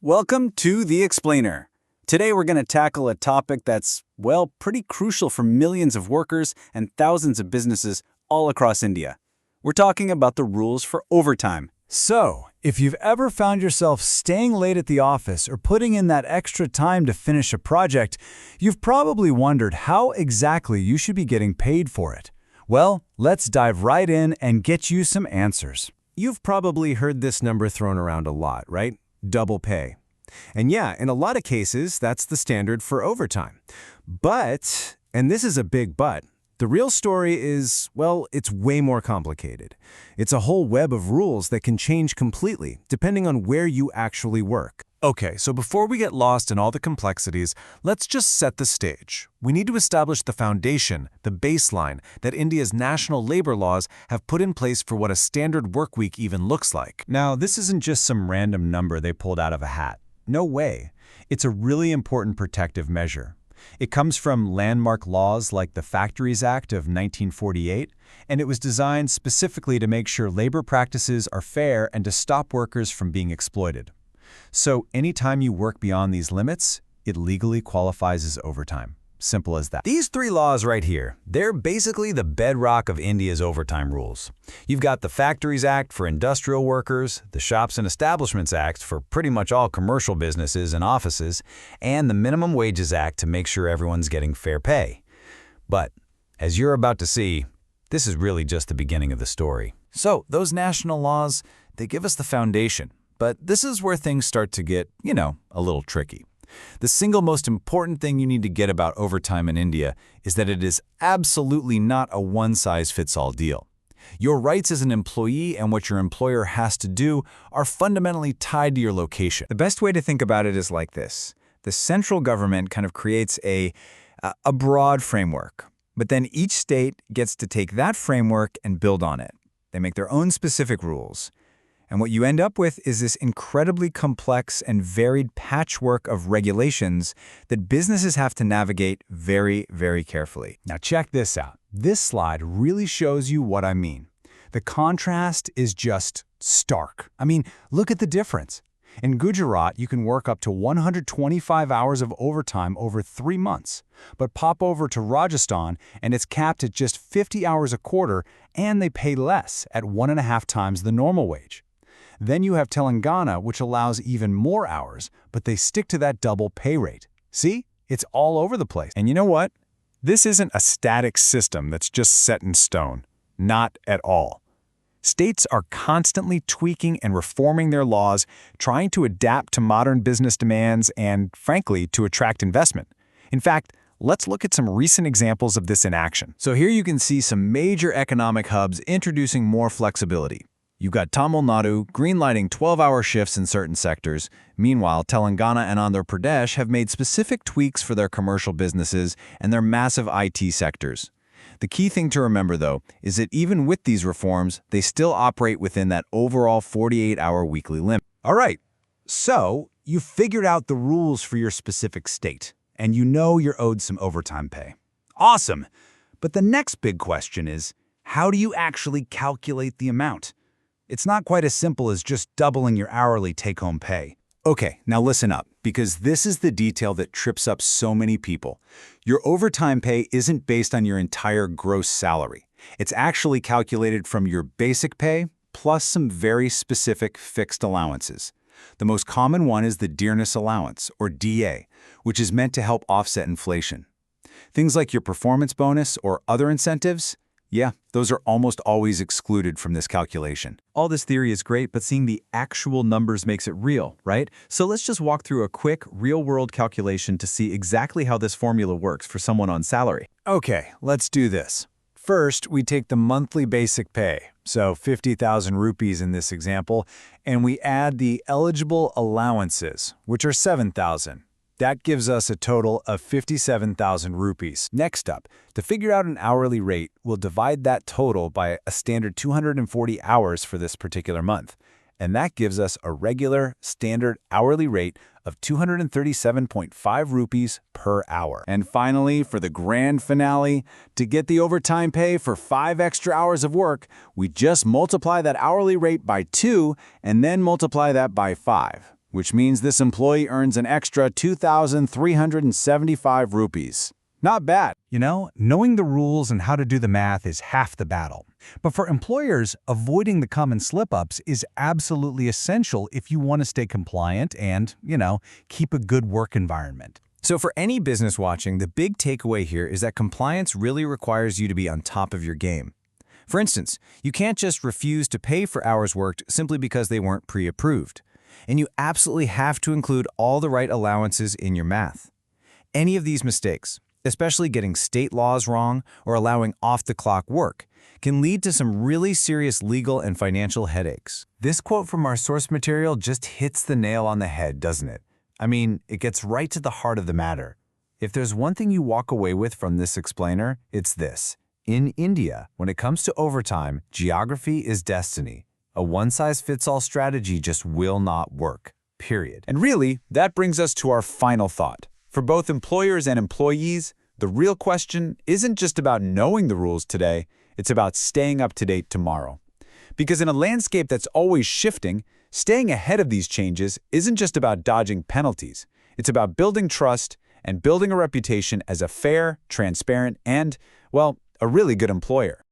Welcome to The Explainer. Today we're going to tackle a topic that's, well, pretty crucial for millions of workers and thousands of businesses all across India. We're talking about the rules for overtime. So, if you've ever found yourself staying late at the office or putting in that extra time to finish a project, you've probably wondered how exactly you should be getting paid for it. Well, let's dive right in and get you some answers. You've probably heard this number thrown around a lot, right? Double pay. And yeah, in a lot of cases, that's the standard for overtime. But, and this is a big but, the real story is, well, it's way more complicated. It's a whole web of rules that can change completely, depending on where you actually work. Okay, so before we get lost in all the complexities, let's just set the stage. We need to establish the foundation, the baseline, that India's national labor laws have put in place for what a standard work week even looks like. Now, this isn't just some random number they pulled out of a hat. No way. It's a really important protective measure. It comes from landmark laws like the Factories Act of 1948, and it was designed specifically to make sure labor practices are fair and to stop workers from being exploited. So anytime you work beyond these limits, it legally qualifies as overtime. Simple as that. These three laws right here, they're basically the bedrock of India's overtime rules. You've got the Factories Act for industrial workers, the Shops and Establishments Act for pretty much all commercial businesses and offices, and the Minimum Wages Act to make sure everyone's getting fair pay. But, as you're about to see, this is really just the beginning of the story. So, those national laws, they give us the foundation. But this is where things start to get, a little tricky. The single most important thing you need to get about overtime in India is that it is absolutely not a one-size-fits-all deal. Your rights as an employee and what your employer has to do are fundamentally tied to your location. The best way to think about it is like this. The central government kind of creates a broad framework, but then each state gets to take that framework and build on it. They make their own specific rules. And what you end up with is this incredibly complex and varied patchwork of regulations that businesses have to navigate very, very carefully. Now check this out. This slide really shows you what I mean. The contrast is just stark. Look at the difference. In Gujarat, you can work up to 125 hours of overtime over 3 months. But pop over to Rajasthan, and it's capped at just 50 hours a quarter, and they pay less at 1.5 times the normal wage. Then you have Telangana, which allows even more hours, but they stick to that double pay rate. See? It's all over the place. And you know what? This isn't a static system that's just set in stone. Not at all. States are constantly tweaking and reforming their laws, trying to adapt to modern business demands and, frankly, to attract investment. In fact, let's look at some recent examples of this in action. So here you can see some major economic hubs introducing more flexibility. You've got Tamil Nadu greenlighting 12-hour shifts in certain sectors. Meanwhile, Telangana and Andhra Pradesh have made specific tweaks for their commercial businesses and their massive IT sectors. The key thing to remember, though, is that even with these reforms, they still operate within that overall 48-hour weekly limit. All right, so you figured out the rules for your specific state, and you know you're owed some overtime pay. Awesome! But the next big question is, how do you actually calculate the amount? It's not quite as simple as just doubling your hourly take-home pay. Okay, now listen up, because this is the detail that trips up so many people. Your overtime pay isn't based on your entire gross salary. It's actually calculated from your basic pay plus some very specific fixed allowances. The most common one is the dearness allowance, or DA, which is meant to help offset inflation. Things like your performance bonus or other incentives, yeah, those are almost always excluded from this calculation. All this theory is great, but seeing the actual numbers makes it real, right? So let's just walk through a quick, real-world calculation to see exactly how this formula works for someone on salary. Okay, let's do this. First, we take the monthly basic pay, so 50,000 rupees in this example, and we add the eligible allowances, which are 7,000. That gives us a total of 57,000 rupees. Next up, to figure out an hourly rate, we'll divide that total by a standard 240 hours for this particular month. And that gives us a regular, standard hourly rate of 237.5 rupees per hour. And finally, for the grand finale, to get the overtime pay for 5 extra hours of work, we just multiply that hourly rate by 2 and then multiply that by 5. which means this employee earns an extra 2,375 rupees. Not bad. You know, knowing the rules and how to do the math is half the battle. But for employers, avoiding the common slip-ups is absolutely essential if you want to stay compliant and, keep a good work environment. So for any business watching, the big takeaway here is that compliance really requires you to be on top of your game. For instance, you can't just refuse to pay for hours worked simply because they weren't pre-approved. And you absolutely have to include all the right allowances in your math. Any of these mistakes, especially getting state laws wrong or allowing off-the-clock work, can lead to some really serious legal and financial headaches. This quote from our source material just hits the nail on the head, doesn't it? I mean, it gets right to the heart of the matter. If there's one thing you walk away with from this explainer, it's this. In India, when it comes to overtime, geography is destiny. A one-size-fits-all strategy just will not work, period. And really, that brings us to our final thought. For both employers and employees, the real question isn't just about knowing the rules today, it's about staying up to date tomorrow. Because in a landscape that's always shifting, staying ahead of these changes isn't just about dodging penalties. It's about building trust and building a reputation as a fair, transparent, and, well, a really good employer.